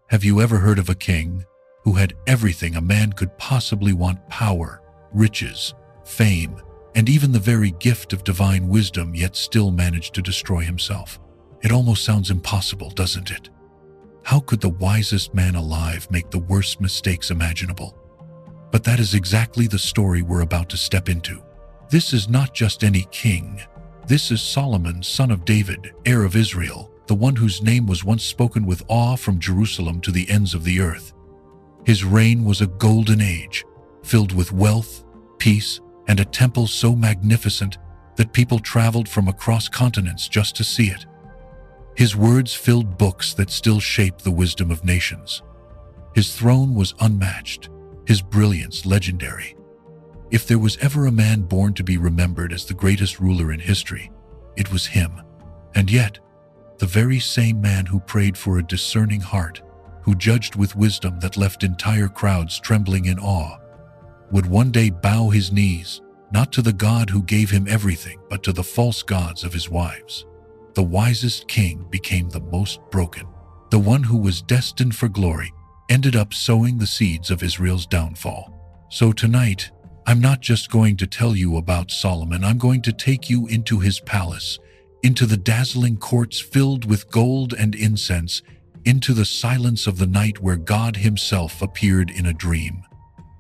Have you ever heard of a king who had everything a man could possibly want: power, riches, fame, and even the very gift of divine wisdom, yet still managed to destroy himself? It almost sounds impossible, doesn't it? How could the wisest man alive make the worst mistakes imaginable? But that is exactly the story we're about to step into. This is not just any king. This is Solomon, son of David, heir of Israel, the one whose name was once spoken with awe from Jerusalem to the ends of the earth. His reign was a golden age, filled with wealth, peace, and a temple so magnificent that people traveled from across continents just to see it. His words filled books that still shape the wisdom of nations. His throne was unmatched, his brilliance legendary. If there was ever a man born to be remembered as the greatest ruler in history, it was him. And yet, the very same man who prayed for a discerning heart, who judged with wisdom that left entire crowds trembling in awe, would one day bow his knees, not to the God who gave him everything, but to the false gods of his wives. The wisest king became the most broken. The one who was destined for glory ended up sowing the seeds of Israel's downfall. So tonight, I'm not just going to tell you about Solomon. I'm going to take you into his palace, into the dazzling courts filled with gold and incense, into the silence of the night where God himself appeared in a dream,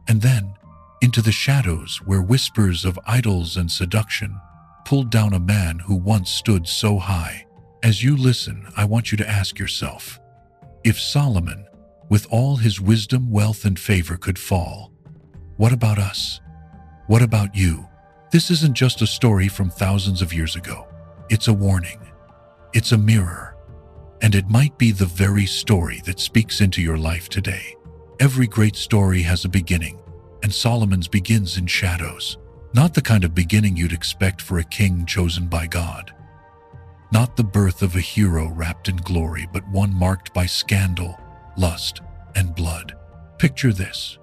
and then into the shadows where whispers of idols and seduction pulled down a man who once stood so high. As you listen, I want you to ask yourself, if Solomon, with all his wisdom, wealth, and favor, could fall, what about us? What about you? This isn't just a story from thousands of years ago. It's a warning. It's a mirror. And it might be the very story that speaks into your life today. Every great story has a beginning, and Solomon's begins in shadows. Not the kind of beginning you'd expect for a king chosen by God. Not the birth of a hero wrapped in glory, but one marked by scandal, lust, and blood. Picture this: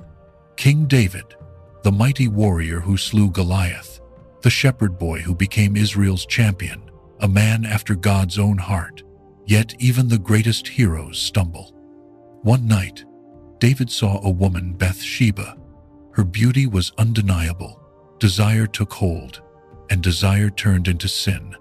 King David, the mighty warrior who slew Goliath, the shepherd boy who became Israel's champion, a man after God's own heart. Yet even the greatest heroes stumble. One night, David saw a woman, Bathsheba. Her beauty was undeniable. Desire took hold, and desire turned into sin.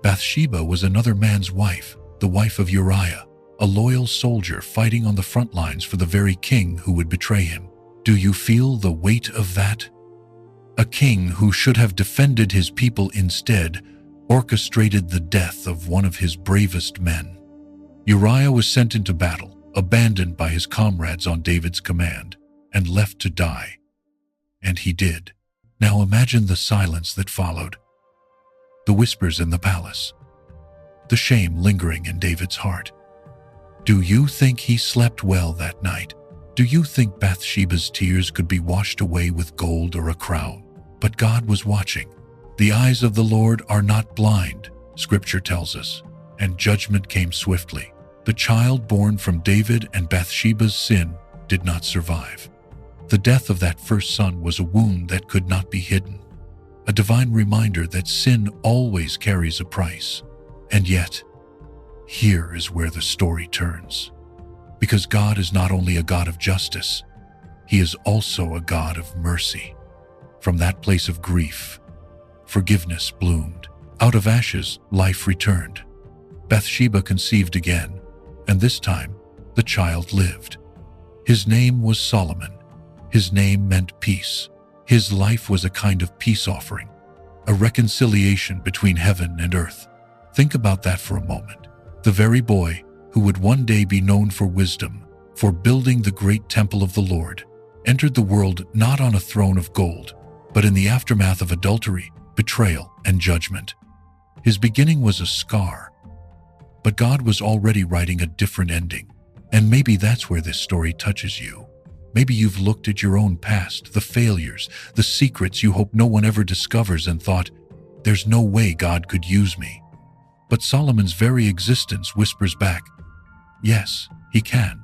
Bathsheba was another man's wife, the wife of Uriah, a loyal soldier fighting on the front lines for the very king who would betray him. Do you feel the weight of that? A king who should have defended his people instead orchestrated the death of one of his bravest men. Uriah was sent into battle, abandoned by his comrades on David's command, and left to die. And he did. Now imagine the silence that followed. The whispers in the palace. The shame lingering in David's heart. Do you think he slept well that night? Do you think Bathsheba's tears could be washed away with gold or a crown? But God was watching. The eyes of the Lord are not blind, Scripture tells us, and judgment came swiftly. The child born from David and Bathsheba's sin did not survive. The death of that first son was a wound that could not be hidden, a divine reminder that sin always carries a price. And yet, here is where the story turns. Because God is not only a God of justice, he is also a God of mercy. From that place of grief, forgiveness bloomed. Out of ashes, life returned. Bathsheba conceived again, and this time, the child lived. His name was Solomon. His name meant peace. His life was a kind of peace offering, a reconciliation between heaven and earth. Think about that for a moment. The very boy who would one day be known for wisdom, for building the great temple of the Lord, entered the world not on a throne of gold, but in the aftermath of adultery, betrayal, and judgment. His beginning was a scar, but God was already writing a different ending. And maybe that's where this story touches you. Maybe you've looked at your own past, the failures, the secrets you hope no one ever discovers, and thought, there's no way God could use me. But Solomon's very existence whispers back, yes, he can.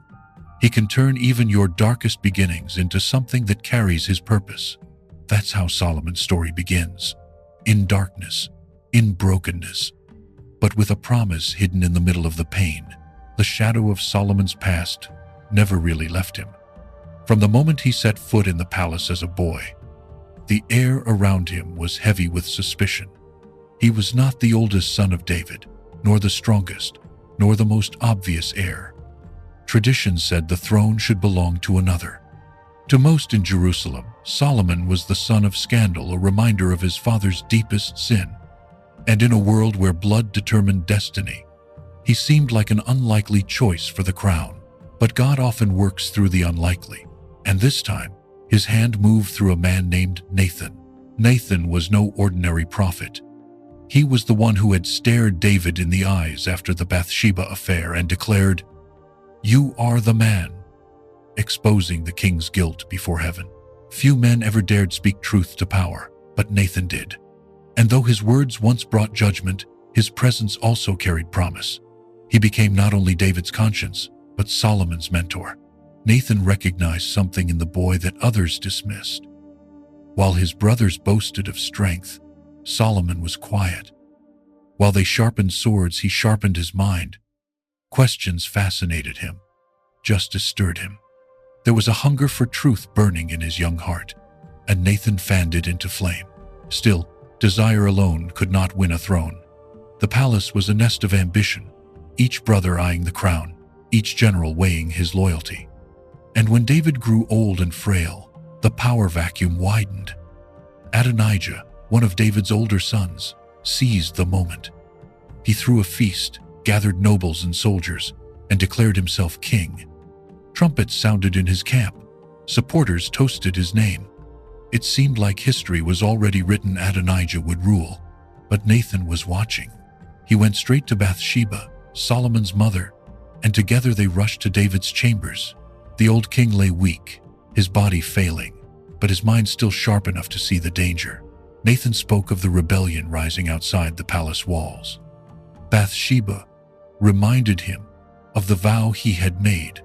He can turn even your darkest beginnings into something that carries his purpose. That's how Solomon's story begins. In darkness, in brokenness, but with a promise hidden in the middle of the pain. The shadow of Solomon's past never really left him. From the moment he set foot in the palace as a boy, the air around him was heavy with suspicion. He was not the oldest son of David, nor the strongest, nor the most obvious heir. Tradition said the throne should belong to another. To most in Jerusalem, Solomon was the son of scandal, a reminder of his father's deepest sin. And in a world where blood determined destiny, he seemed like an unlikely choice for the crown. But God often works through the unlikely, and this time, his hand moved through a man named Nathan. Nathan was no ordinary prophet. He was the one who had stared David in the eyes after the Bathsheba affair and declared, "You are the man," exposing the king's guilt before heaven. Few men ever dared speak truth to power, but Nathan did. And though his words once brought judgment, his presence also carried promise. He became not only David's conscience, but Solomon's mentor. Nathan recognized something in the boy that others dismissed. While his brothers boasted of strength, Solomon was quiet. While they sharpened swords, he sharpened his mind. Questions fascinated him. Justice stirred him. There was a hunger for truth burning in his young heart, and Nathan fanned it into flame. Still, desire alone could not win a throne. The palace was a nest of ambition, each brother eyeing the crown, each general weighing his loyalty. And when David grew old and frail, the power vacuum widened. Adonijah, one of David's older sons, seized the moment. He threw a feast, gathered nobles and soldiers, and declared himself king. Trumpets sounded in his camp. Supporters toasted his name. It seemed like history was already written. Adonijah would rule. But Nathan was watching. He went straight to Bathsheba, Solomon's mother, and together they rushed to David's chambers. The old king lay weak, his body failing, but his mind still sharp enough to see the danger. Nathan spoke of the rebellion rising outside the palace walls. Bathsheba reminded him of the vow he had made,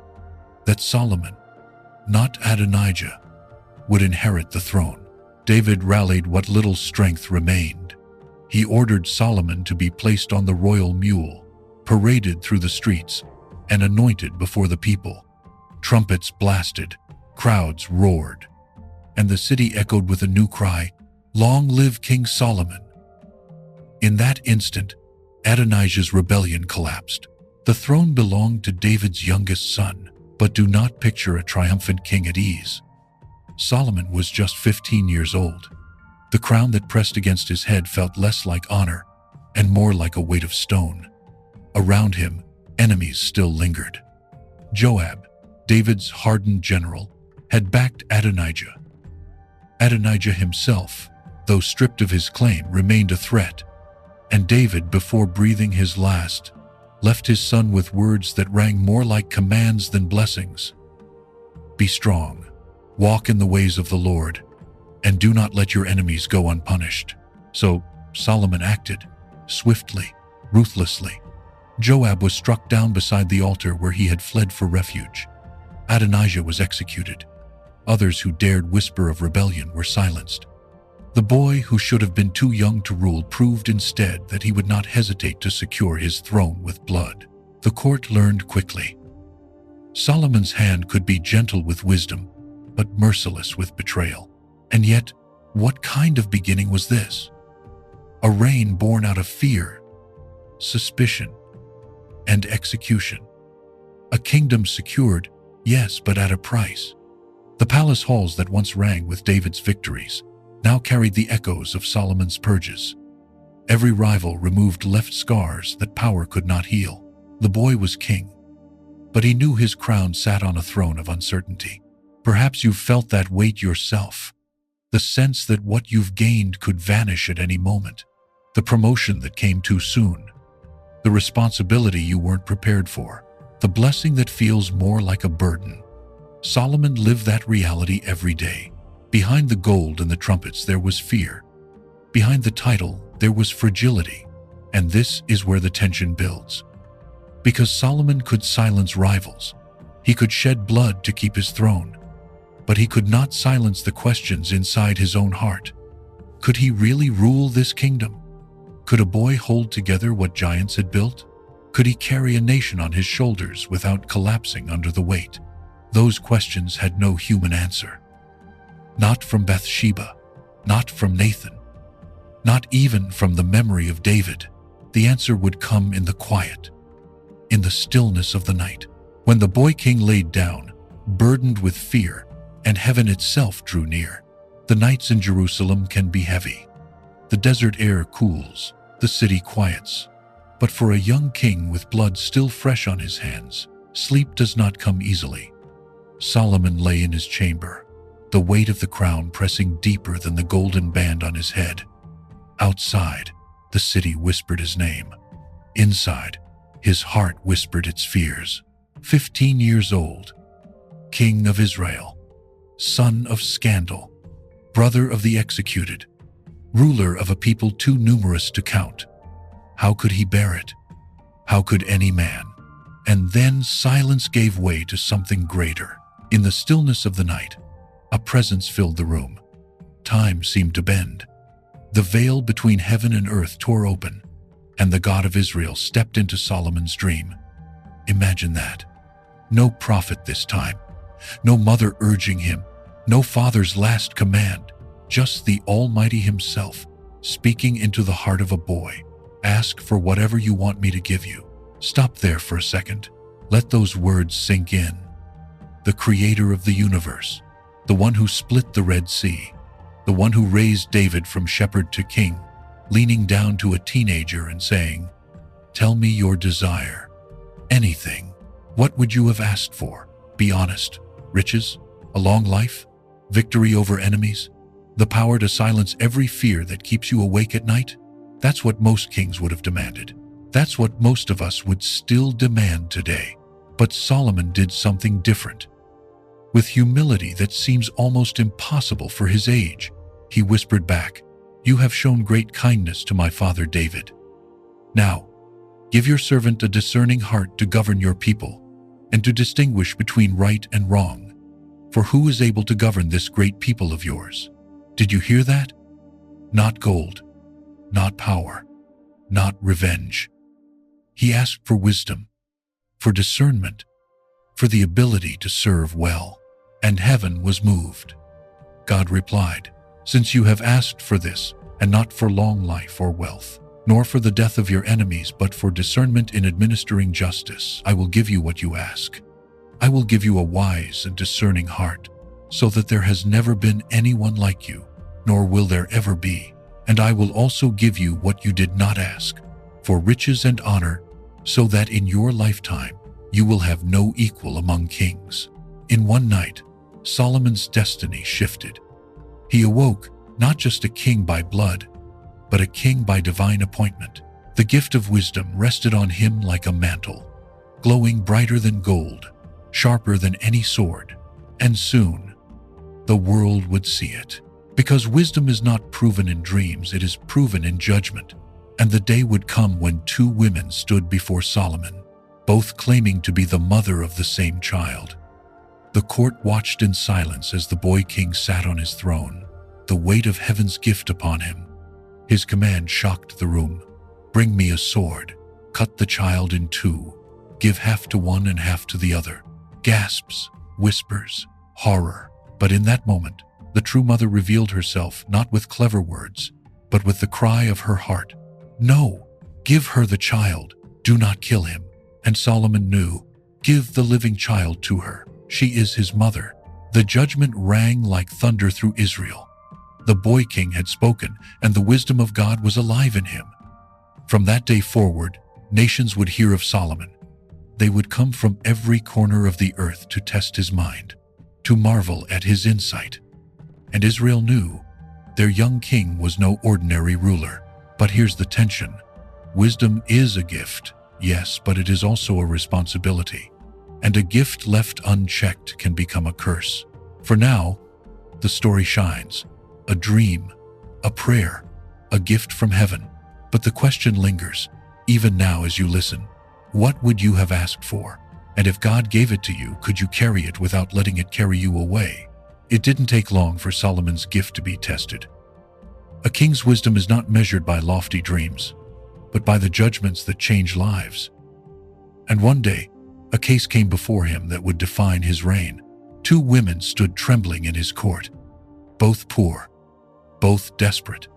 that Solomon, not Adonijah, would inherit the throne. David rallied what little strength remained. He ordered Solomon to be placed on the royal mule, paraded through the streets, and anointed before the people. Trumpets blasted, crowds roared, and the city echoed with a new cry, "Long live King Solomon!" In that instant, Adonijah's rebellion collapsed. The throne belonged to David's youngest son, but do not picture a triumphant king at ease. Solomon was just 15 years old. The crown that pressed against his head felt less like honor and more like a weight of stone. Around him, enemies still lingered. Joab, David's hardened general, had backed Adonijah. Adonijah himself, though stripped of his claim, remained a threat, and David, before breathing his last, left his son with words that rang more like commands than blessings. "Be strong, walk in the ways of the Lord, and do not let your enemies go unpunished." So Solomon acted, swiftly, ruthlessly. Joab was struck down beside the altar where he had fled for refuge. Adonijah was executed. Others who dared whisper of rebellion were silenced. The boy who should have been too young to rule proved instead that he would not hesitate to secure his throne with blood. The court learned quickly. Solomon's hand could be gentle with wisdom, but merciless with betrayal. And yet, what kind of beginning was this? A reign born out of fear, suspicion, and execution. A kingdom secured, yes, but at a price. The palace halls that once rang with David's victories now carried the echoes of Solomon's purges. Every rival removed left scars that power could not heal. The boy was king, but he knew his crown sat on a throne of uncertainty. Perhaps you've felt that weight yourself. The sense that what you've gained could vanish at any moment. The promotion that came too soon. The responsibility you weren't prepared for. The blessing that feels more like a burden. Solomon lived that reality every day. Behind the gold and the trumpets there was fear. Behind the title there was fragility. And this is where the tension builds. Because Solomon could silence rivals. He could shed blood to keep his throne. But he could not silence the questions inside his own heart. Could he really rule this kingdom? Could a boy hold together what giants had built? Could he carry a nation on his shoulders without collapsing under the weight? Those questions had no human answer. Not from Bathsheba, not from Nathan, not even from the memory of David. The answer would come in the quiet, in the stillness of the night, when the boy king laid down, burdened with fear, and heaven itself drew near. The nights in Jerusalem can be heavy. The desert air cools, the city quiets. But for a young king with blood still fresh on his hands, sleep does not come easily. Solomon lay in his chamber, the weight of the crown pressing deeper than the golden band on his head. Outside, the city whispered his name. Inside, his heart whispered its fears. 15 years old, king of Israel, son of scandal, brother of the executed, ruler of a people too numerous to count. How could he bear it? How could any man? And then silence gave way to something greater. In the stillness of the night, a presence filled the room. Time seemed to bend. The veil between heaven and earth tore open, and the God of Israel stepped into Solomon's dream. Imagine that. No prophet this time, no mother urging him, no father's last command, just the Almighty himself, speaking into the heart of a boy. Ask for whatever you want me to give you. Stop there for a second. Let those words sink in. The creator of the universe, the one who split the Red Sea, the one who raised David from shepherd to king, leaning down to a teenager and saying, "Tell me your desire. Anything. What would you have asked for? Be honest. Riches? A long life? Victory over enemies? The power to silence every fear that keeps you awake at night?" That's what most kings would have demanded. That's what most of us would still demand today. But Solomon did something different. With humility that seems almost impossible for his age, he whispered back, "You have shown great kindness to my father David. Now, give your servant a discerning heart to govern your people, and to distinguish between right and wrong. For who is able to govern this great people of yours?" Did you hear that? Not gold, not power, not revenge. He asked for wisdom, for discernment, for the ability to serve well. And heaven was moved. God replied, "Since you have asked for this, and not for long life or wealth, nor for the death of your enemies, but for discernment in administering justice, I will give you what you ask. I will give you a wise and discerning heart, so that there has never been anyone like you, nor will there ever be. And I will also give you what you did not ask, for riches and honor, so that in your lifetime you will have no equal among kings." In one night, Solomon's destiny shifted. He awoke not just a king by blood, but a king by divine appointment. The gift of wisdom rested on him like a mantle, glowing brighter than gold, sharper than any sword. And soon, the world would see it. Because wisdom is not proven in dreams, it is proven in judgment. And the day would come when two women stood before Solomon, both claiming to be the mother of the same child. The court watched in silence as the boy king sat on his throne, the weight of heaven's gift upon him. His command shocked the room. "Bring me a sword. Cut the child in two. Give half to one and half to the other." Gasps, whispers, horror. But in that moment, the true mother revealed herself not with clever words, but with the cry of her heart. "No, give her the child. Do not kill him." And Solomon knew, give the living child to her. She is his mother. The judgment rang like thunder through Israel. The boy king had spoken, and the wisdom of God was alive in him. From that day forward, nations would hear of Solomon. They would come from every corner of the earth to test his mind, to marvel at his insight. And Israel knew their young king was no ordinary ruler. But here's the tension. Wisdom is a gift, yes, but it is also a responsibility. And a gift left unchecked can become a curse. For now, the story shines. A dream, a prayer, a gift from heaven. But the question lingers, even now as you listen. What would you have asked for? And if God gave it to you, could you carry it without letting it carry you away? It didn't take long for Solomon's gift to be tested. A king's wisdom is not measured by lofty dreams, but by the judgments that change lives. And one day, a case came before him that would define his reign. Two women stood trembling in his court, both poor, both desperate,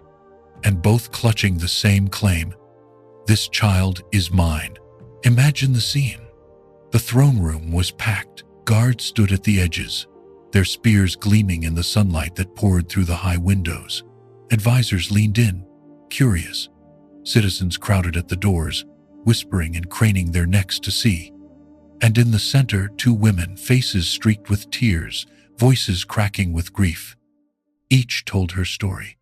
and both clutching the same claim: "This child is mine." Imagine the scene. The throne room was packed. Guards stood at the edges, their spears gleaming in the sunlight that poured through the high windows. Advisors leaned in, curious. Citizens crowded at the doors, whispering and craning their necks to see. And in the center, two women, faces streaked with tears, voices cracking with grief. Each told her story.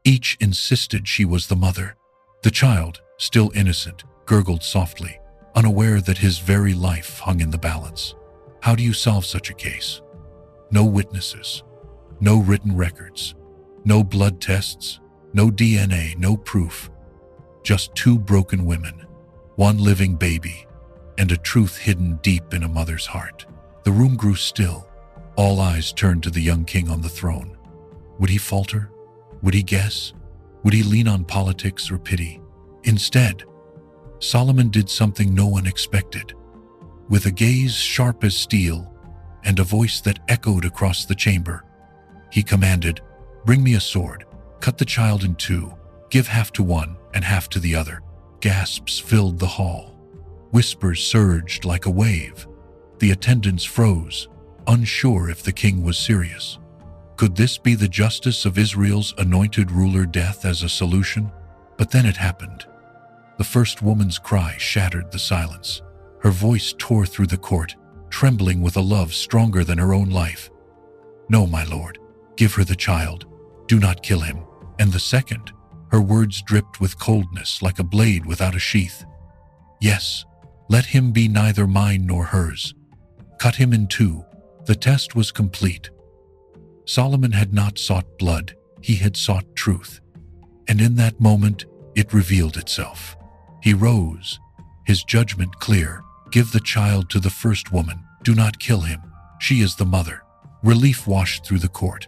Each insisted she was the mother. The child, still innocent, gurgled softly, unaware that his very life hung in the balance. How do you solve such a case? No witnesses, no written records, no blood tests, no DNA, no proof. Just two broken women, one living baby, and a truth hidden deep in a mother's heart. The room grew still. All eyes turned to the young king on the throne. Would he falter? Would he guess? Would he lean on politics or pity? Instead, Solomon did something no one expected. With a gaze sharp as steel and a voice that echoed across the chamber, he commanded, "Bring me a sword. Cut the child in two. Give half to one and half to the other." Gasps filled the hall. Whispers surged like a wave. The attendants froze, unsure if the king was serious. Could this be the justice of Israel's anointed ruler, death as a solution? But then it happened. The first woman's cry shattered the silence. Her voice tore through the court, trembling with a love stronger than her own life. "No, my lord, give her the child. Do not kill him." And the second, her words dripped with coldness like a blade without a sheath. "Yes, let him be neither mine nor hers. Cut him in two." The test was complete. Solomon had not sought blood, he had sought truth. And in that moment, it revealed itself. He rose, his judgment clear. "Give the child to the first woman. Do not kill him. She is the mother." Relief washed through the court.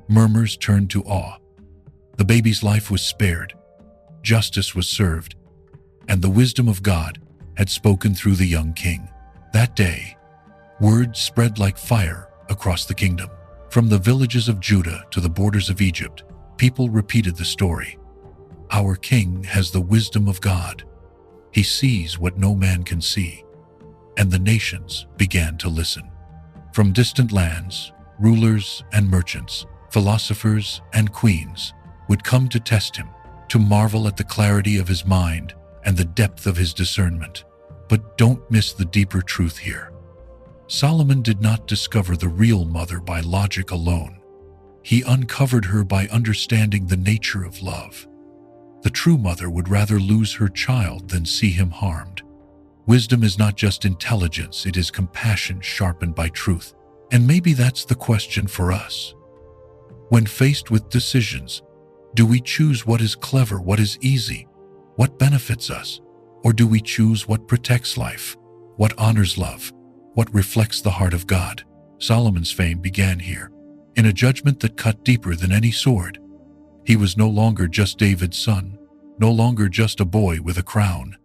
Murmurs turned to awe. The baby's life was spared. Justice was served. And the wisdom of God had spoken through the young king. That day, word spread like fire across the kingdom. From the villages of Judah to the borders of Egypt, people repeated the story. Our king has the wisdom of God. He sees what no man can see. And the nations began to listen. From distant lands, rulers and merchants, philosophers and queens would come to test him, to marvel at the clarity of his mind and the depth of his discernment. But don't miss the deeper truth here. Solomon did not discover the real mother by logic alone. He uncovered her by understanding the nature of love. The true mother would rather lose her child than see him harmed. Wisdom is not just intelligence, it is compassion sharpened by truth. And maybe that's the question for us. When faced with decisions, do we choose what is clever, what is easy, what benefits us? Or do we choose what protects life, what honors love, what reflects the heart of God? Solomon's fame began here, in a judgment that cut deeper than any sword. He was no longer just David's son, no longer just a boy with a crown.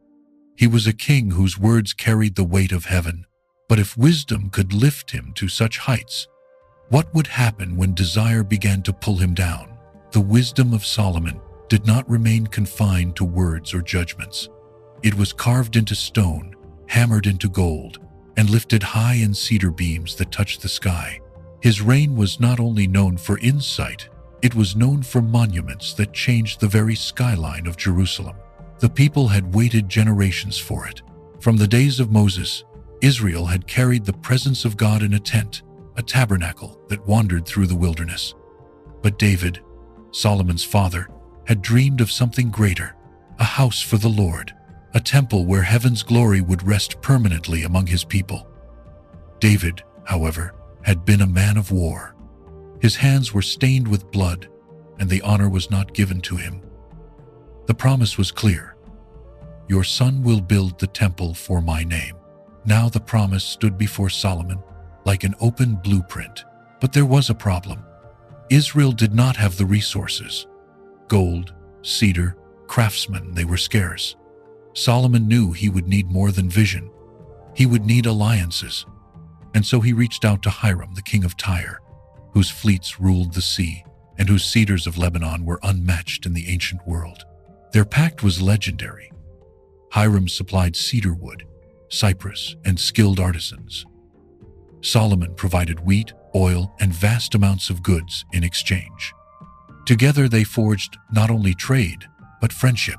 He was a king whose words carried the weight of heaven. But if wisdom could lift him to such heights, what would happen when desire began to pull him down? The wisdom of Solomon did not remain confined to words or judgments. It was carved into stone, hammered into gold, and lifted high in cedar beams that touched the sky. His reign was not only known for insight, it was known for monuments that changed the very skyline of Jerusalem. The people had waited generations for it. From the days of Moses, Israel had carried the presence of God in a tent, a tabernacle that wandered through the wilderness. But David, Solomon's father, had dreamed of something greater, a house for the Lord, a temple where heaven's glory would rest permanently among his people. David, however, had been a man of war. His hands were stained with blood, and the honor was not given to him. The promise was clear. Your son will build the temple for my name. Now the promise stood before Solomon like an open blueprint. But there was a problem. Israel did not have the resources. Gold, cedar, craftsmen, they were scarce. Solomon knew he would need more than vision. He would need alliances. And so he reached out to Hiram, the king of Tyre, whose fleets ruled the sea and whose cedars of Lebanon were unmatched in the ancient world. Their pact was legendary. Hiram supplied cedar wood, cypress, and skilled artisans. Solomon provided wheat, oil, and vast amounts of goods in exchange. Together they forged not only trade, but friendship.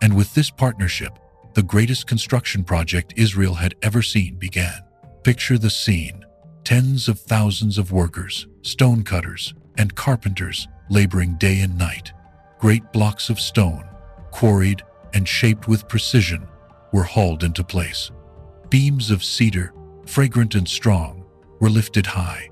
And with this partnership, the greatest construction project Israel had ever seen began. Picture the scene: tens of thousands of workers, stonecutters, and carpenters laboring day and night. Great blocks of stone, quarried and shaped with precision, were hauled into place. Beams of cedar, fragrant and strong, were lifted high,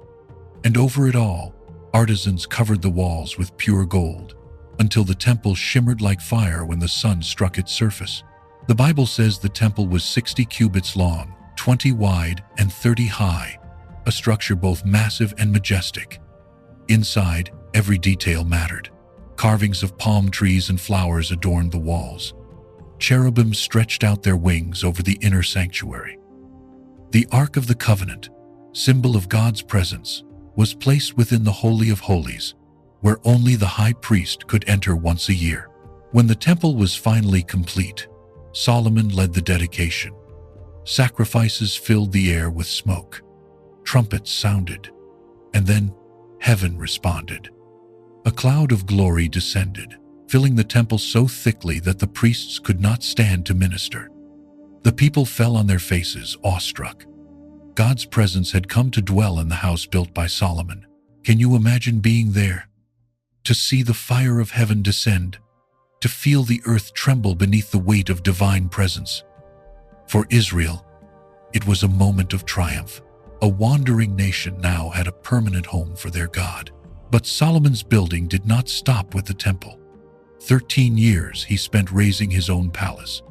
and over it all, artisans covered the walls with pure gold, until the temple shimmered like fire when the sun struck its surface. The Bible says the temple was 60 cubits long, 20 wide, and 30 high, a structure both massive and majestic. Inside, every detail mattered. Carvings of palm trees and flowers adorned the walls. Cherubim stretched out their wings over the inner sanctuary. The Ark of the Covenant, symbol of God's presence, was placed within the Holy of Holies, where only the high priest could enter once a year. When the temple was finally complete, Solomon led the dedication. Sacrifices filled the air with smoke. Trumpets sounded, and then heaven responded. A cloud of glory descended, filling the temple so thickly that the priests could not stand to minister. The people fell on their faces, awestruck. God's presence had come to dwell in the house built by Solomon. Can you imagine being there? To see the fire of heaven descend, to feel the earth tremble beneath the weight of divine presence. For Israel, it was a moment of triumph. A wandering nation now had a permanent home for their God. But Solomon's building did not stop with the temple. 13 years he spent raising his own palace,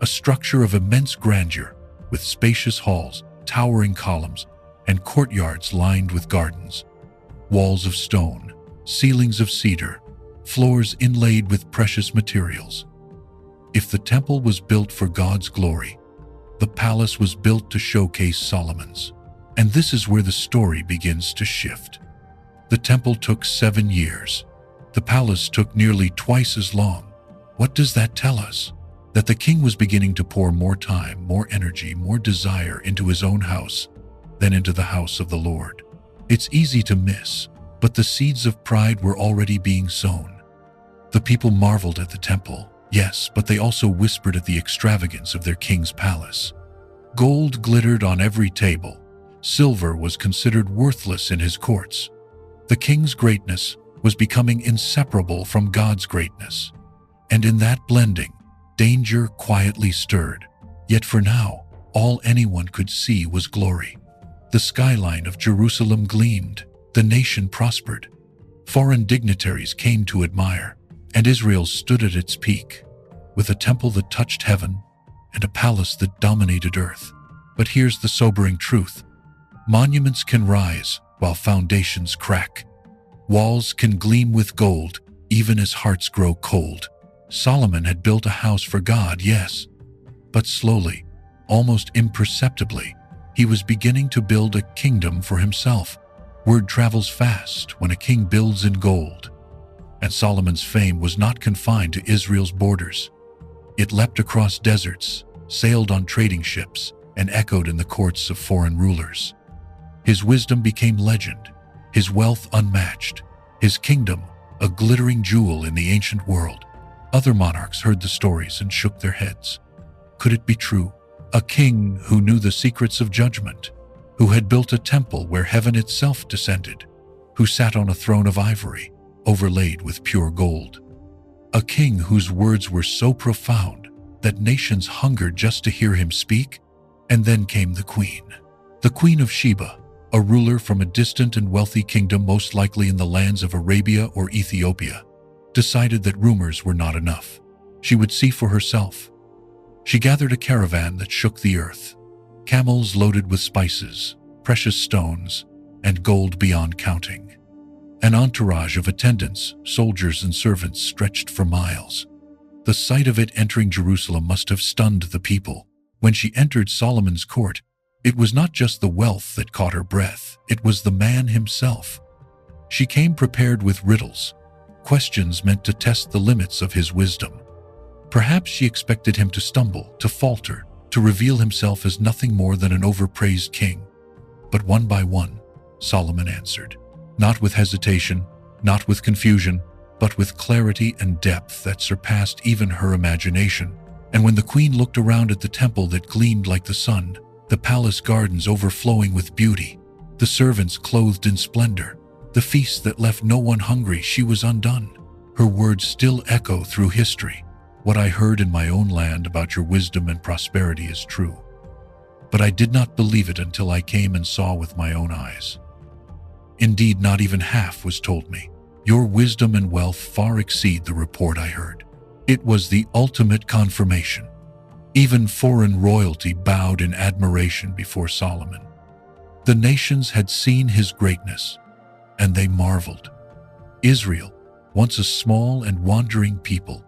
a structure of immense grandeur with spacious halls, towering columns, and courtyards lined with gardens. Walls of stone, ceilings of cedar, floors inlaid with precious materials. If the temple was built for God's glory, the palace was built to showcase Solomon's. And this is where the story begins to shift. The temple took 7 years. The palace took nearly twice as long. What does that tell us? That the king was beginning to pour more time, more energy, more desire into his own house than into the house of the Lord. It's easy to miss, but the seeds of pride were already being sown. The people marveled at the temple, yes, but they also whispered at the extravagance of their king's palace. Gold glittered on every table. Silver was considered worthless in his courts. The king's greatness was becoming inseparable from God's greatness. And in that blending, danger quietly stirred. Yet for now, all anyone could see was glory. The skyline of Jerusalem gleamed. The nation prospered. Foreign dignitaries came to admire, and Israel stood at its peak, with a temple that touched heaven and a palace that dominated earth. But here's the sobering truth. Monuments can rise while foundations crack. Walls can gleam with gold, even as hearts grow cold. Solomon had built a house for God, yes, but slowly, almost imperceptibly, he was beginning to build a kingdom for himself. Word travels fast when a king builds in gold. And Solomon's fame was not confined to Israel's borders. It leapt across deserts, sailed on trading ships, and echoed in the courts of foreign rulers. His wisdom became legend, his wealth unmatched, his kingdom a glittering jewel in the ancient world. Other monarchs heard the stories and shook their heads. Could it be true? A king who knew the secrets of judgment, who had built a temple where heaven itself descended, who sat on a throne of ivory, overlaid with pure gold. A king whose words were so profound that nations hungered just to hear him speak. And then came the Queen of Sheba, a ruler from a distant and wealthy kingdom, most likely in the lands of Arabia or Ethiopia, decided that rumors were not enough. She would see for herself. She gathered a caravan that shook the earth, camels loaded with spices, precious stones, and gold beyond counting. An entourage of attendants, soldiers, and servants stretched for miles. The sight of it entering Jerusalem must have stunned the people. When she entered Solomon's court, It was not just the wealth that caught her breath, it was the man himself. She came prepared with riddles, questions meant to test the limits of his wisdom. Perhaps she expected him to stumble, to falter, to reveal himself as nothing more than an overpraised king. But one by one, Solomon answered, not with hesitation, not with confusion, but with clarity and depth that surpassed even her imagination. And when the queen looked around at the temple that gleamed like the sun, the palace gardens overflowing with beauty, the servants clothed in splendor, the feasts that left no one hungry, she was undone. Her words still echo through history. What I heard in my own land about your wisdom and prosperity is true. But I did not believe it until I came and saw with my own eyes. Indeed, not even half was told me. Your wisdom and wealth far exceed the report I heard. It was the ultimate confirmation. Even foreign royalty bowed in admiration before Solomon. The nations had seen his greatness, and they marveled. Israel, once a small and wandering people,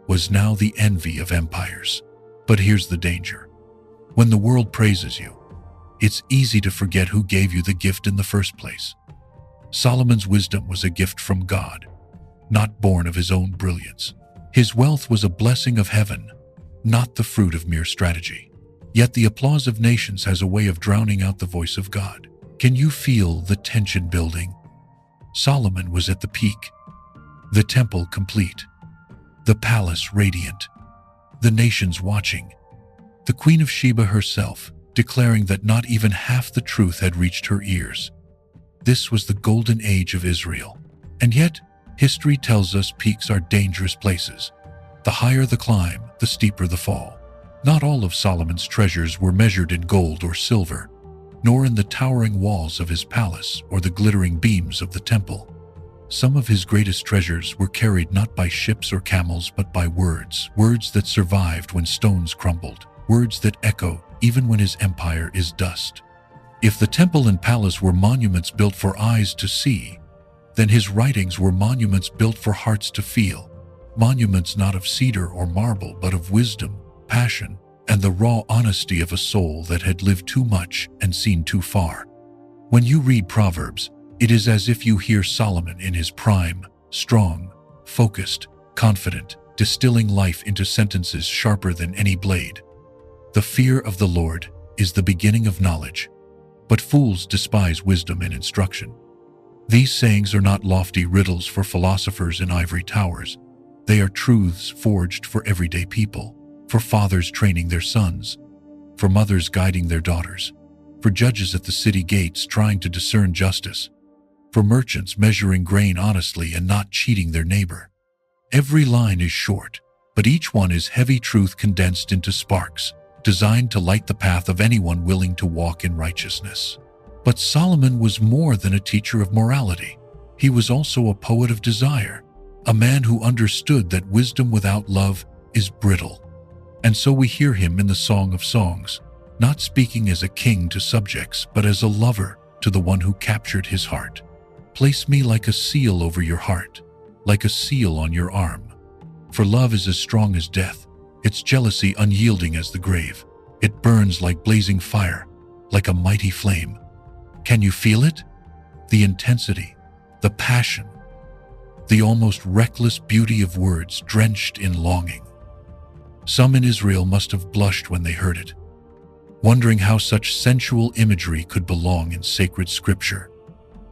was now the envy of empires. But here's the danger. When the world praises you, it's easy to forget who gave you the gift in the first place. Solomon's wisdom was a gift from God, not born of his own brilliance. His wealth was a blessing of heaven, not the fruit of mere strategy. Yet the applause of nations has a way of drowning out the voice of God. Can you feel the tension building? Solomon was at the peak, the temple complete, the palace radiant, the nations watching, the Queen of Sheba herself declaring that not even half the truth had reached her ears. This was the golden age of Israel. And yet, history tells us peaks are dangerous places. The higher the climb, the steeper the fall. Not all of Solomon's treasures were measured in gold or silver, nor in the towering walls of his palace or the glittering beams of the temple. Some of his greatest treasures were carried not by ships or camels but by words, words that survived when stones crumbled, words that echo even when his empire is dust. If the temple and palace were monuments built for eyes to see, then his writings were monuments built for hearts to feel, monuments not of cedar or marble but of wisdom, passion, and the raw honesty of a soul that had lived too much and seen too far. When you read Proverbs, it is as if you hear Solomon in his prime, strong, focused, confident, distilling life into sentences sharper than any blade. The fear of the Lord is the beginning of knowledge, but fools despise wisdom and instruction. These sayings are not lofty riddles for philosophers in ivory towers. They are truths forged for everyday people, for fathers training their sons, for mothers guiding their daughters, for judges at the city gates trying to discern justice, for merchants measuring grain honestly and not cheating their neighbor. Every line is short, but each one is heavy truth condensed into sparks, designed to light the path of anyone willing to walk in righteousness. But Solomon was more than a teacher of morality. He was also a poet of desire, a man who understood that wisdom without love is brittle. And so we hear him in the Song of Songs, not speaking as a king to subjects, but as a lover to the one who captured his heart. Place me like a seal over your heart, like a seal on your arm. For love is as strong as death, its jealousy unyielding as the grave. It burns like blazing fire, like a mighty flame. Can you feel it? The intensity, the passion, the almost reckless beauty of words drenched in longing. Some in Israel must have blushed when they heard it, wondering how such sensual imagery could belong in sacred scripture.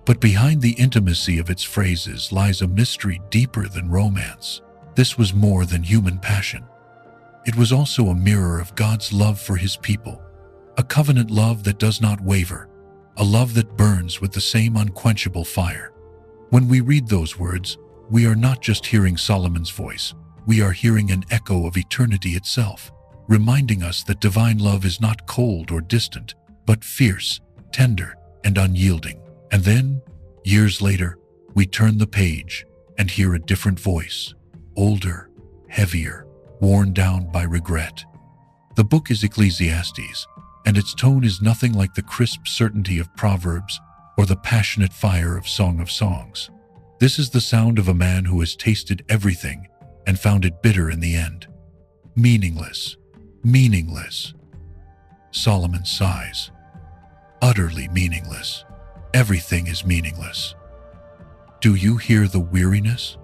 But behind the intimacy of its phrases lies a mystery deeper than romance. This was more than human passion. It was also a mirror of God's love for his people, a covenant love that does not waver, a love that burns with the same unquenchable fire. When we read those words, we are not just hearing Solomon's voice, we are hearing an echo of eternity itself, reminding us that divine love is not cold or distant, but fierce, tender, and unyielding. And then, years later, we turn the page and hear a different voice, older, heavier, worn down by regret. The book is Ecclesiastes, and its tone is nothing like the crisp certainty of Proverbs or the passionate fire of Song of Songs. This is the sound of a man who has tasted everything and found it bitter in the end. Meaningless, meaningless. Solomon sighs. utterly meaningless. Everything is meaningless. Do you hear the weariness?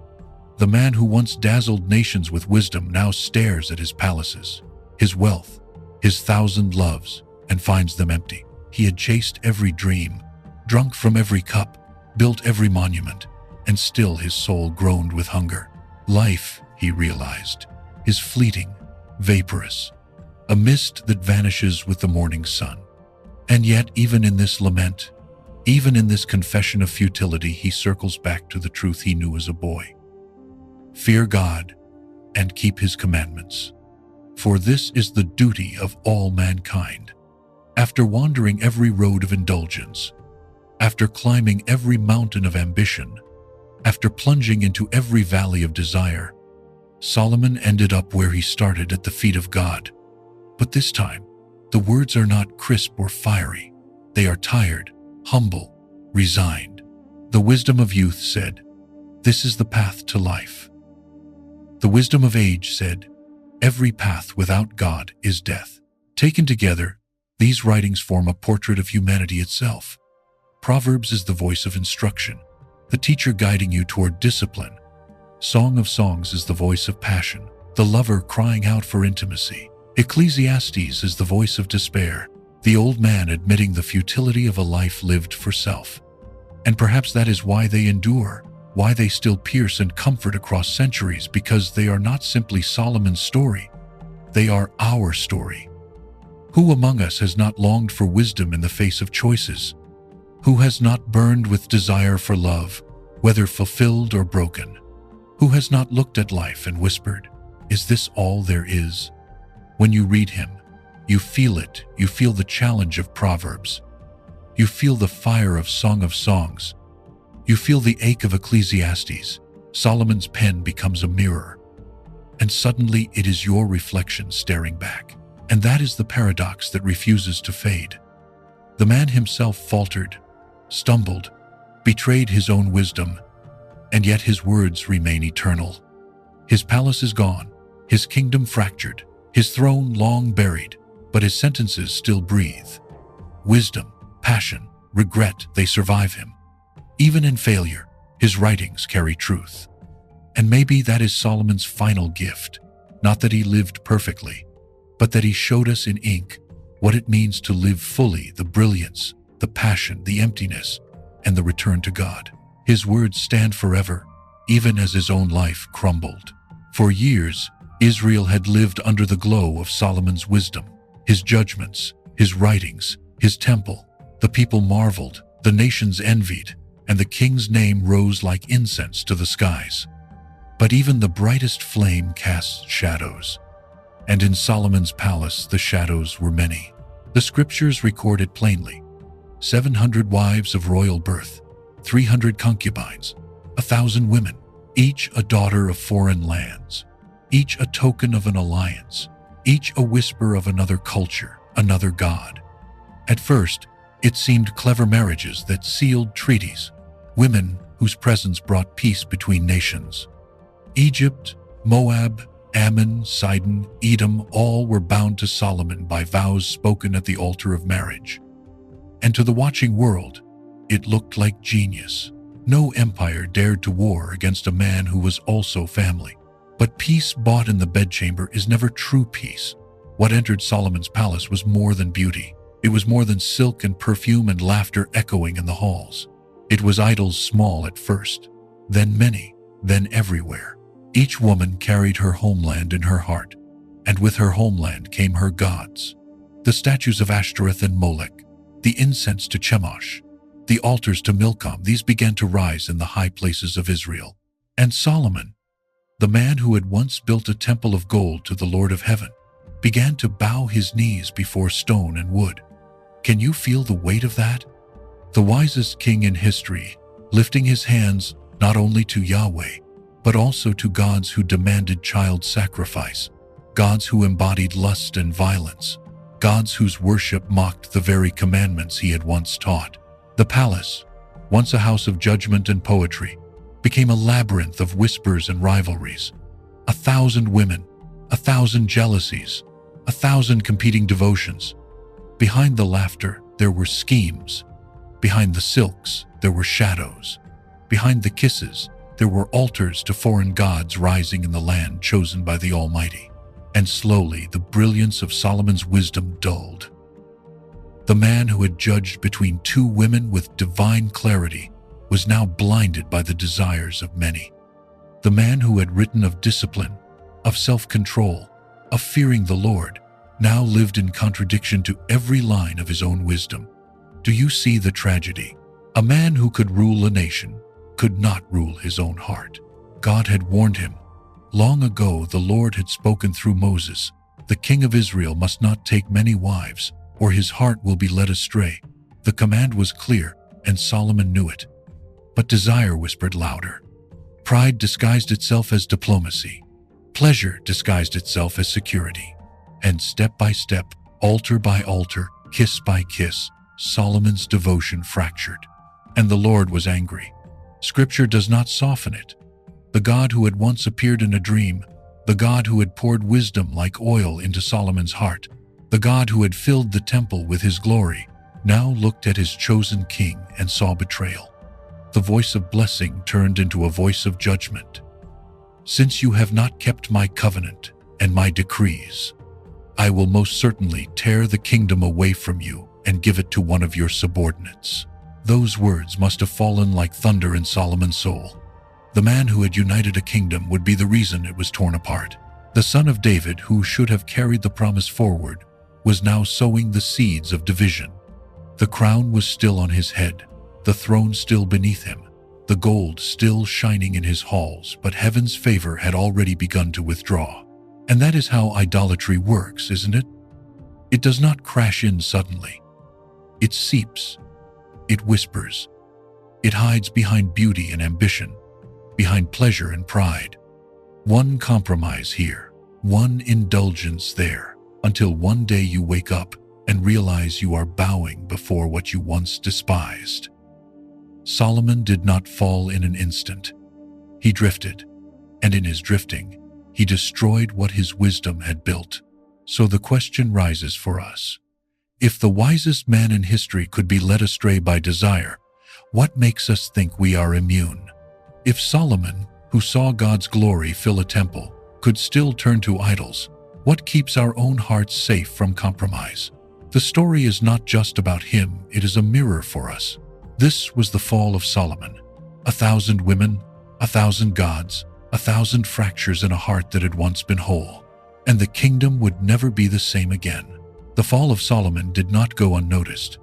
The man who once dazzled nations with wisdom now stares at his palaces, his wealth, his thousand loves, and finds them empty. He had chased every dream, drunk from every cup, built every monument, and still his soul groaned with hunger. Life, he realized, is fleeting, vaporous, a mist that vanishes with the morning sun. And yet, even in this lament, even in this confession of futility, he circles back to the truth he knew as a boy. Fear God and keep his commandments, for this is the duty of all mankind. After wandering every road of indulgence, after climbing every mountain of ambition, after plunging into every valley of desire, Solomon ended up where he started, at the feet of God. But this time, the words are not crisp or fiery. They are tired, humble, resigned. The wisdom of youth said, "This is the path to life." The wisdom of age said, "Every path without God is death." Taken together, these writings form a portrait of humanity itself. Proverbs is the voice of instruction, the teacher guiding you toward discipline. Song of Songs is the voice of passion, the lover crying out for intimacy. Ecclesiastes is the voice of despair, the old man admitting the futility of a life lived for self. And perhaps that is why they endure, why they still pierce and comfort across centuries, because they are not simply Solomon's story. They are our story. Who among us has not longed for wisdom in the face of choices? Who has not burned with desire for love, whether fulfilled or broken? Who has not looked at life and whispered, "Is this all there is?" When you read him, you feel it. You feel the challenge of Proverbs. You feel the fire of Song of Songs. You feel the ache of Ecclesiastes. Solomon's pen becomes a mirror, and suddenly it is your reflection staring back. And that is the paradox that refuses to fade. The man himself faltered, stumbled, betrayed his own wisdom, and yet his words remain eternal. His palace is gone, his kingdom fractured, his throne long buried, but his sentences still breathe. Wisdom, passion, regret, they survive him. Even in failure, his writings carry truth. And maybe that is Solomon's final gift, not that he lived perfectly, but that he showed us in ink what it means to live fully, the brilliance, the passion, the emptiness, and the return to God. His words stand forever, even as his own life crumbled. For years, Israel had lived under the glow of Solomon's wisdom, his judgments, his writings, his temple. The people marveled, the nations envied, and the king's name rose like incense to the skies. But even the brightest flame casts shadows, and in Solomon's palace the shadows were many. The scriptures record it plainly. 700 wives of royal birth, 300 concubines, 1,000 women, each a daughter of foreign lands, each a token of an alliance, each a whisper of another culture, another god. At first, it seemed clever marriages that sealed treaties, women whose presence brought peace between nations. Egypt, Moab, Ammon, Sidon, Edom, all were bound to Solomon by vows spoken at the altar of marriage. And to the watching world, it looked like genius. No empire dared to war against a man who was also family. But peace bought in the bedchamber is never true peace. What entered Solomon's palace was more than beauty. It was more than silk and perfume and laughter echoing in the halls. It was idols small at first, then many, then everywhere. Each woman carried her homeland in her heart, and with her homeland came her gods. The statues of Ashtoreth and Molech, the incense to Chemosh, the altars to Milcom, these began to rise in the high places of Israel. And Solomon, the man who had once built a temple of gold to the Lord of heaven, began to bow his knees before stone and wood. Can you feel the weight of that? The wisest king in history, lifting his hands not only to Yahweh, but also to gods who demanded child sacrifice, gods who embodied lust and violence, gods whose worship mocked the very commandments he had once taught. The palace, once a house of judgment and poetry, became a labyrinth of whispers and rivalries. 1,000 women, 1,000 jealousies, 1,000 competing devotions. Behind the laughter, there were schemes. Behind the silks, there were shadows. Behind the kisses, there were altars to foreign gods rising in the land chosen by the Almighty. And slowly, the brilliance of Solomon's wisdom dulled. The man who had judged between two women with divine clarity was now blinded by the desires of many. The man who had written of discipline, of self-control, of fearing the Lord, now lived in contradiction to every line of his own wisdom. Do you see the tragedy? A man who could rule a nation could not rule his own heart. God had warned him. Long ago, the Lord had spoken through Moses. The king of Israel must not take many wives, or his heart will be led astray. The command was clear, and Solomon knew it. But desire whispered louder. Pride disguised itself as diplomacy. Pleasure disguised itself as security. And step by step, altar by altar, kiss by kiss, Solomon's devotion fractured. And the Lord was angry. Scripture does not soften it. The God who had once appeared in a dream, the God who had poured wisdom like oil into Solomon's heart, the God who had filled the temple with his glory, now looked at his chosen king and saw betrayal. The voice of blessing turned into a voice of judgment. Since you have not kept my covenant and my decrees, I will most certainly tear the kingdom away from you and give it to one of your subordinates. Those words must have fallen like thunder in Solomon's soul. The man who had united a kingdom would be the reason it was torn apart. The son of David, who should have carried the promise forward, was now sowing the seeds of division. The crown was still on his head, the throne still beneath him, the gold still shining in his halls, but heaven's favor had already begun to withdraw. And that is how idolatry works, isn't it? It does not crash in suddenly. It seeps. It whispers. It hides behind beauty and ambition, behind pleasure and pride. One compromise here, one indulgence there, until one day you wake up and realize you are bowing before what you once despised. Solomon did not fall in an instant. He drifted, and in his drifting, he destroyed what his wisdom had built. So the question rises for us. If the wisest man in history could be led astray by desire, what makes us think we are immune? If Solomon, who saw God's glory fill a temple, could still turn to idols, what keeps our own hearts safe from compromise? The story is not just about him, it is a mirror for us. This was the fall of Solomon. 1,000 women, 1,000 gods, 1,000 fractures in a heart that had once been whole. And the kingdom would never be the same again. The fall of Solomon did not go unnoticed.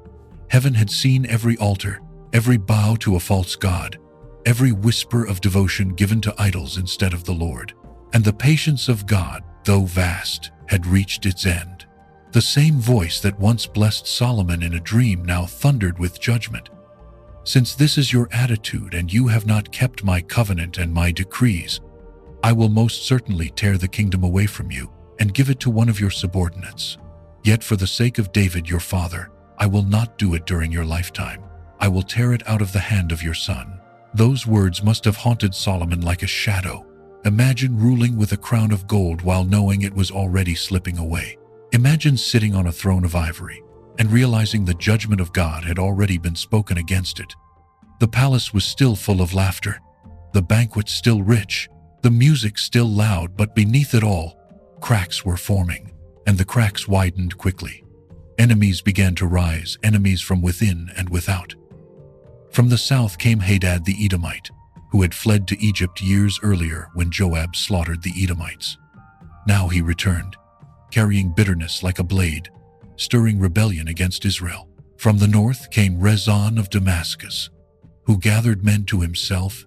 Heaven had seen every altar, every bow to a false god, every whisper of devotion given to idols instead of the Lord. And the patience of God, though vast, had reached its end. The same voice that once blessed Solomon in a dream now thundered with judgment. Since this is your attitude and you have not kept my covenant and my decrees, I will most certainly tear the kingdom away from you and give it to one of your subordinates. Yet for the sake of David your father, I will not do it during your lifetime. I will tear it out of the hand of your son. Those words must have haunted Solomon like a shadow. Imagine ruling with a crown of gold while knowing it was already slipping away. Imagine sitting on a throne of ivory and realizing the judgment of God had already been spoken against it. The palace was still full of laughter, the banquet still rich, the music still loud, but beneath it all, cracks were forming, and the cracks widened quickly. Enemies began to rise, enemies from within and without. From the south came Hadad the Edomite, who had fled to Egypt years earlier when Joab slaughtered the Edomites. Now he returned, carrying bitterness like a blade, stirring rebellion against Israel. From the north came Rezon of Damascus, who gathered men to himself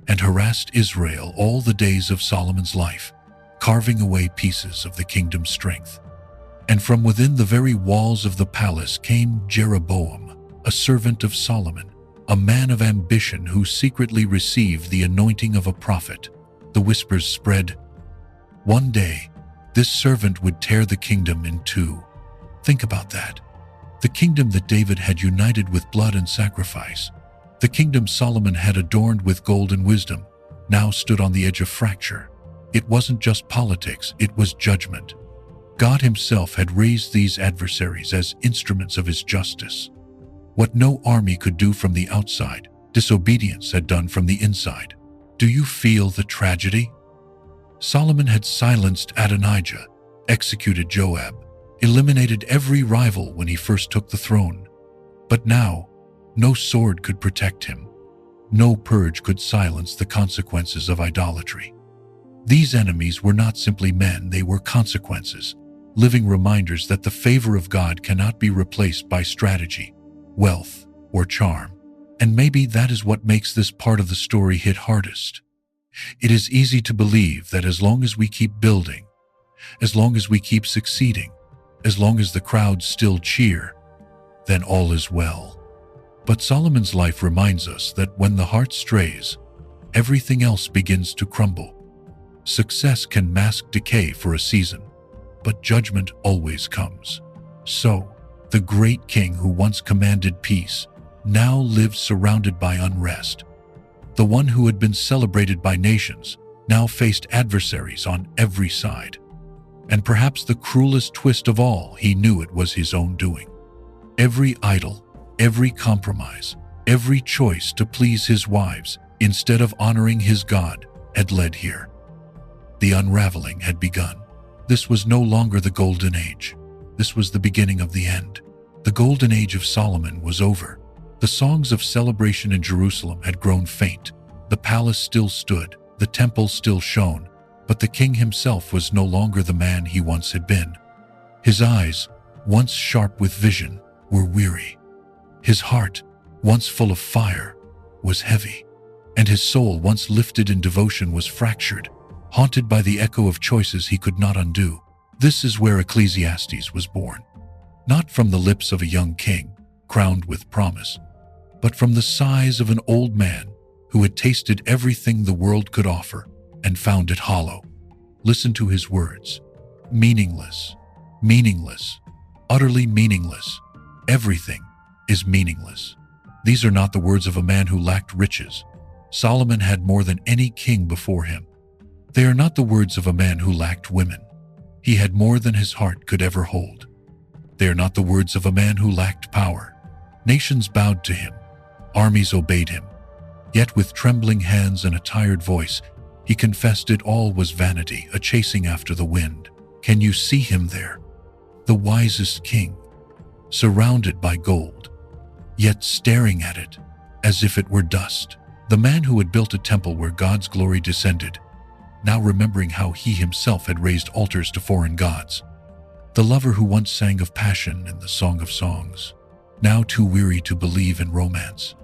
and harassed Israel all the days of Solomon's life, carving away pieces of the kingdom's strength. And from within the very walls of the palace came Jeroboam, a servant of Solomon, a man of ambition who secretly received the anointing of a prophet. The whispers spread. One day, this servant would tear the kingdom in two. Think about that. The kingdom that David had united with blood and sacrifice, the kingdom Solomon had adorned with gold and wisdom, now stood on the edge of fracture. It wasn't just politics, it was judgment. God himself had raised these adversaries as instruments of his justice. What no army could do from the outside, disobedience had done from the inside. Do you feel the tragedy? Solomon had silenced Adonijah, executed Joab, eliminated every rival when he first took the throne. But now, no sword could protect him. No purge could silence the consequences of idolatry. These enemies were not simply men, they were consequences, living reminders that the favor of God cannot be replaced by strategy, wealth, or charm. And maybe that is what makes this part of the story hit hardest. It is easy to believe that as long as we keep building, as long as we keep succeeding, as long as the crowds still cheer, then all is well. But Solomon's life reminds us that when the heart strays, everything else begins to crumble. Success can mask decay for a season, but judgment always comes. So, the great king who once commanded peace now lived surrounded by unrest. The one who had been celebrated by nations now faced adversaries on every side. And perhaps the cruelest twist of all, he knew it was his own doing. Every idol, every compromise, every choice to please his wives instead of honoring his God had led here. The unraveling had begun. This was no longer the golden age. This was the beginning of the end. The golden age of Solomon was over. The songs of celebration in Jerusalem had grown faint. The palace still stood, the temple still shone, but the king himself was no longer the man he once had been. His eyes, once sharp with vision, were weary. His heart, once full of fire, was heavy, and his soul, once lifted in devotion, was fractured, haunted by the echo of choices he could not undo. This is where Ecclesiastes was born, not from the lips of a young king, crowned with promise, but from the sighs of an old man who had tasted everything the world could offer and found it hollow. Listen to his words. Meaningless, meaningless, utterly meaningless. Everything is meaningless. These are not the words of a man who lacked riches. Solomon had more than any king before him. They are not the words of a man who lacked women. He had more than his heart could ever hold. They are not the words of a man who lacked power. Nations bowed to him. Armies obeyed him. Yet with trembling hands and a tired voice, he confessed it all was vanity, a chasing after the wind. Can you see him there? The wisest king, surrounded by gold, yet staring at it as if it were dust. The man who had built a temple where God's glory descended, now remembering how he himself had raised altars to foreign gods. The lover who once sang of passion in the Song of Songs, now too weary to believe in romance.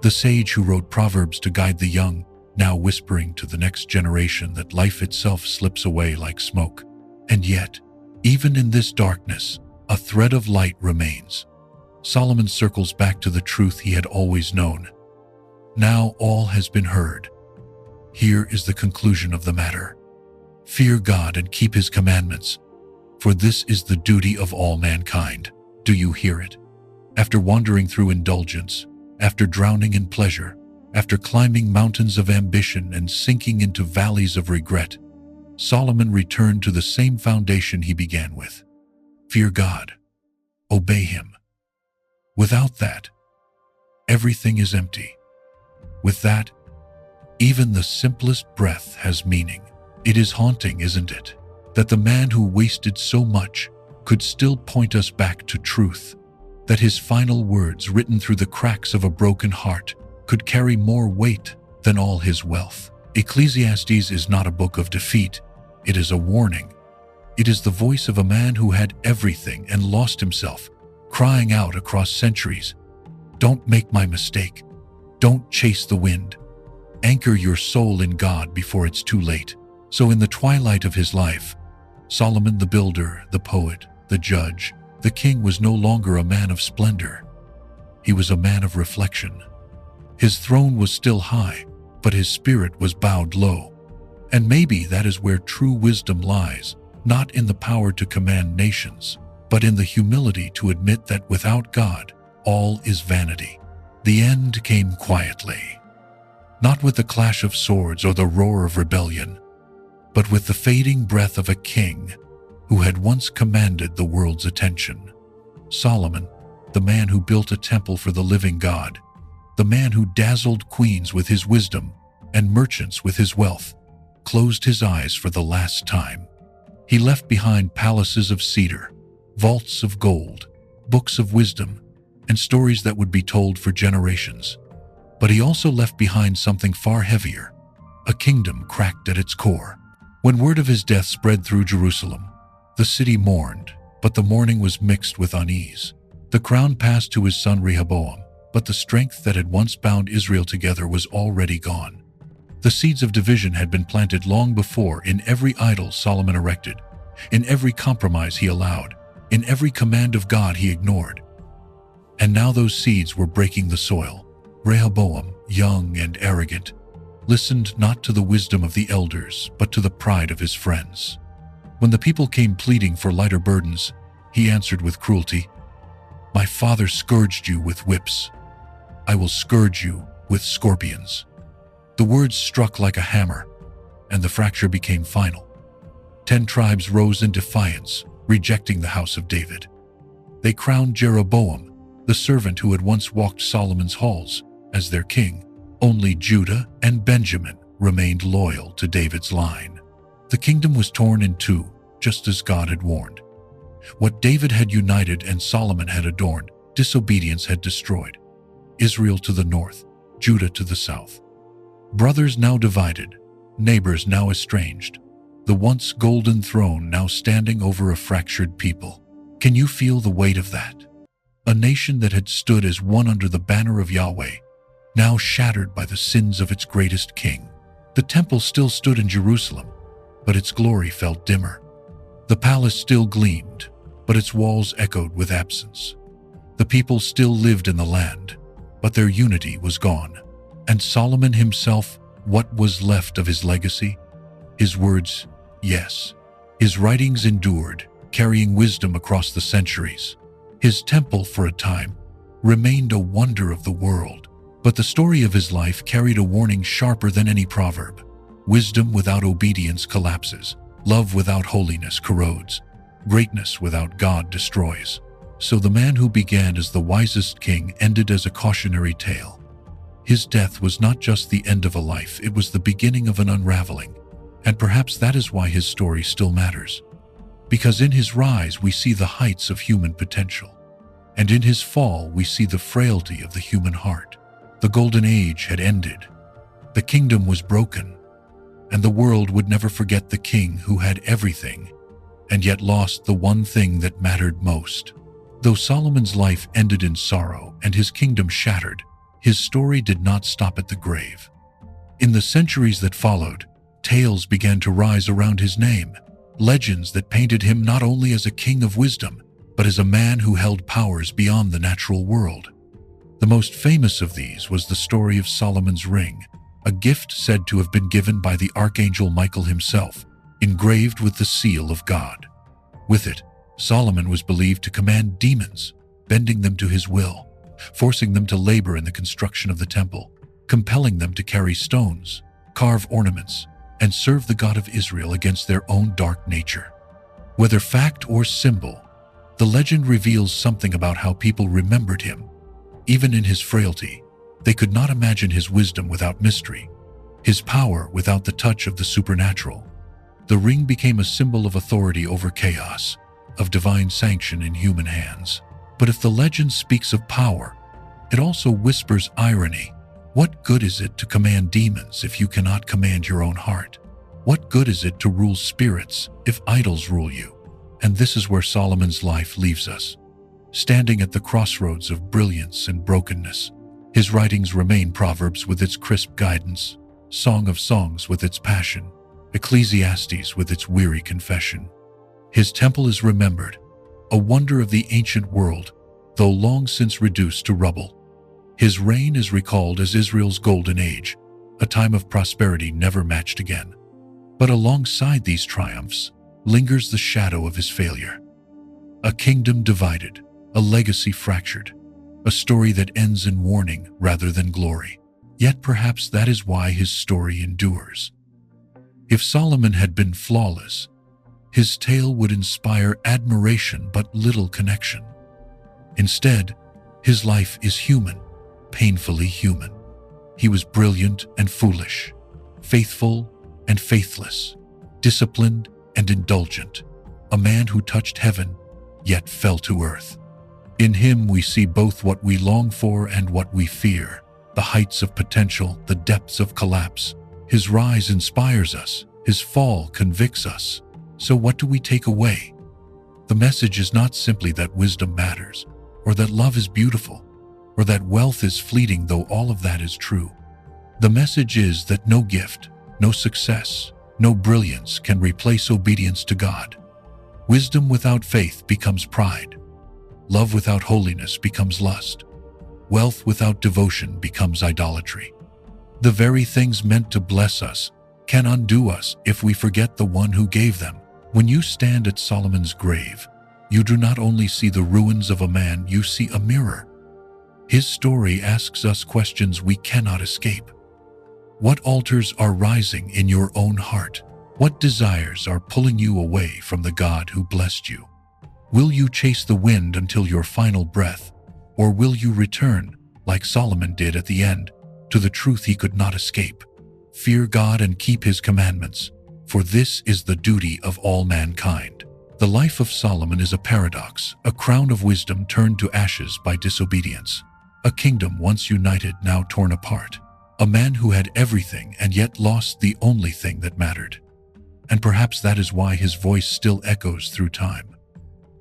The sage who wrote proverbs to guide the young, now whispering to the next generation that life itself slips away like smoke. And yet, even in this darkness, a thread of light remains. Solomon circles back to the truth he had always known. Now all has been heard. Here is the conclusion of the matter. Fear God and keep his commandments, for this is the duty of all mankind. Do you hear it? After wandering through indulgence, after drowning in pleasure, after climbing mountains of ambition and sinking into valleys of regret, Solomon returned to the same foundation he began with. Fear God. Obey him. Without that, everything is empty. With that, even the simplest breath has meaning. It is haunting, isn't it, that the man who wasted so much could still point us back to truth, that his final words written through the cracks of a broken heart could carry more weight than all his wealth. Ecclesiastes is not a book of defeat. It is a warning. It is the voice of a man who had everything and lost himself, crying out across centuries, "Don't make my mistake. Don't chase the wind. Anchor your soul in God before it's too late." So in the twilight of his life, Solomon the builder, the poet, the judge, the king was no longer a man of splendor. He was a man of reflection. His throne was still high, but his spirit was bowed low. And maybe that is where true wisdom lies, not in the power to command nations, but in the humility to admit that without God, all is vanity. The end came quietly, not with the clash of swords or the roar of rebellion, but with the fading breath of a king who had once commanded the world's attention. Solomon, the man who built a temple for the living God, the man who dazzled queens with his wisdom and merchants with his wealth, closed his eyes for the last time. He left behind palaces of cedar, vaults of gold, books of wisdom, and stories that would be told for generations. But he also left behind something far heavier, a kingdom cracked at its core. When word of his death spread through Jerusalem, the city mourned, but the mourning was mixed with unease. The crown passed to his son Rehoboam, but the strength that had once bound Israel together was already gone. The seeds of division had been planted long before in every idol Solomon erected, in every compromise he allowed, in every command of God he ignored. And now those seeds were breaking the soil. Rehoboam, young and arrogant, listened not to the wisdom of the elders, but to the pride of his friends. When the people came pleading for lighter burdens, he answered with cruelty, "My father scourged you with whips. I will scourge you with scorpions." The words struck like a hammer, and the fracture became final. 10 tribes rose in defiance, rejecting the house of David. They crowned Jeroboam, the servant who had once walked Solomon's halls, as their king. Only Judah and Benjamin remained loyal to David's line. The kingdom was torn in two, just as God had warned. What David had united and Solomon had adorned, disobedience had destroyed. Israel to the north, Judah to the south. Brothers now divided, neighbors now estranged. The once golden throne now standing over a fractured people. Can you feel the weight of that? A nation that had stood as one under the banner of Yahweh, now shattered by the sins of its greatest king. The temple still stood in Jerusalem, but its glory felt dimmer. The palace still gleamed, but its walls echoed with absence. The people still lived in the land, but their unity was gone. And Solomon himself, what was left of his legacy? His words, yes. His writings endured, carrying wisdom across the centuries. His temple, for a time, remained a wonder of the world. But the story of his life carried a warning sharper than any proverb. Wisdom without obedience collapses. Love without holiness corrodes. Greatness without God destroys. So the man who began as the wisest king ended as a cautionary tale. His death was not just the end of a life, it was the beginning of an unraveling. And perhaps that is why his story still matters. Because in his rise we see the heights of human potential. And in his fall we see the frailty of the human heart. The golden age had ended. The kingdom was broken. And the world would never forget the king who had everything, and yet lost the one thing that mattered most. Though Solomon's life ended in sorrow and his kingdom shattered, his story did not stop at the grave. In the centuries that followed, tales began to rise around his name, legends that painted him not only as a king of wisdom, but as a man who held powers beyond the natural world. The most famous of these was the story of Solomon's ring, a gift said to have been given by the archangel Michael himself, engraved with the seal of God. With it, Solomon was believed to command demons, bending them to his will, forcing them to labor in the construction of the temple, compelling them to carry stones, carve ornaments, and serve the God of Israel against their own dark nature. Whether fact or symbol, the legend reveals something about how people remembered him. Even in his frailty, they could not imagine his wisdom without mystery, his power without the touch of the supernatural. The ring became a symbol of authority over chaos, of divine sanction in human hands. But if the legend speaks of power, it also whispers irony. What good is it to command demons if you cannot command your own heart? What good is it to rule spirits if idols rule you? And this is where Solomon's life leaves us, standing at the crossroads of brilliance and brokenness. His writings remain Proverbs with its crisp guidance, Song of Songs with its passion, Ecclesiastes with its weary confession. His temple is remembered, a wonder of the ancient world, though long since reduced to rubble. His reign is recalled as Israel's golden age, a time of prosperity never matched again. But alongside these triumphs lingers the shadow of his failure. A kingdom divided, a legacy fractured, a story that ends in warning rather than glory. Yet perhaps that is why his story endures. If Solomon had been flawless, his tale would inspire admiration but little connection. Instead, His life is human, painfully human. He was brilliant and foolish, faithful and faithless, disciplined and indulgent, a man who touched heaven, yet fell to earth. In him we see both what we long for and what we fear, the heights of potential, the depths of collapse. His rise inspires us, his fall convicts us. So what do we take away? The message is not simply that wisdom matters, or that love is beautiful, or that wealth is fleeting, though all of that is true. The message is that no gift, no success, no brilliance can replace obedience to God. Wisdom without faith becomes pride. Love without holiness becomes lust. Wealth without devotion becomes idolatry. The very things meant to bless us can undo us if we forget the one who gave them. When you stand at Solomon's grave, you do not only see the ruins of a man, you see a mirror. His story asks us questions we cannot escape. What altars are rising in your own heart? What desires are pulling you away from the God who blessed you? Will you chase the wind until your final breath, or will you return, like Solomon did at the end, to the truth he could not escape? Fear God and keep his commandments, for this is the duty of all mankind. The life of Solomon is a paradox, a crown of wisdom turned to ashes by disobedience, a kingdom once united now torn apart, a man who had everything and yet lost the only thing that mattered. And perhaps that is why his voice still echoes through time.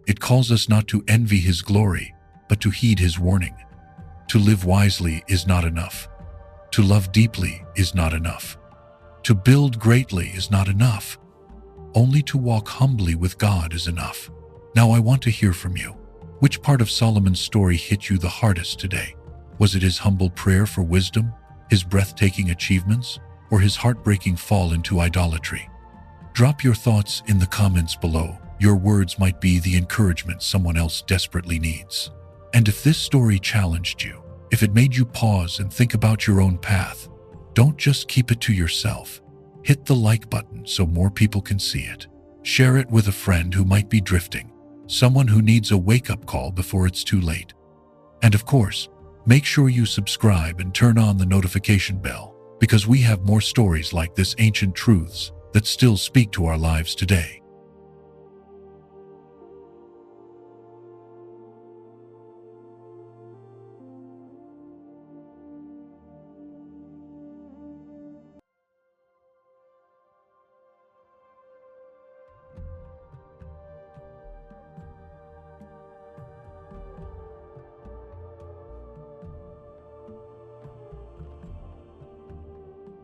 It calls us not to envy his glory, but to heed his warning. To live wisely is not enough. To love deeply is not enough. To build greatly is not enough. Only to walk humbly with God is enough. Now I want to hear from you. Which part of Solomon's story hit you the hardest today? Was it his humble prayer for wisdom, his breathtaking achievements, or his heartbreaking fall into idolatry? Drop your thoughts in the comments below. Your words might be the encouragement someone else desperately needs. And if this story challenged you, if it made you pause and think about your own path, don't just keep it to yourself. Hit the like button so more people can see it. Share it with a friend who might be drifting, someone who needs a wake-up call before it's too late. And of course, make sure you subscribe and turn on the notification bell, because we have more stories like this, ancient truths that still speak to our lives today.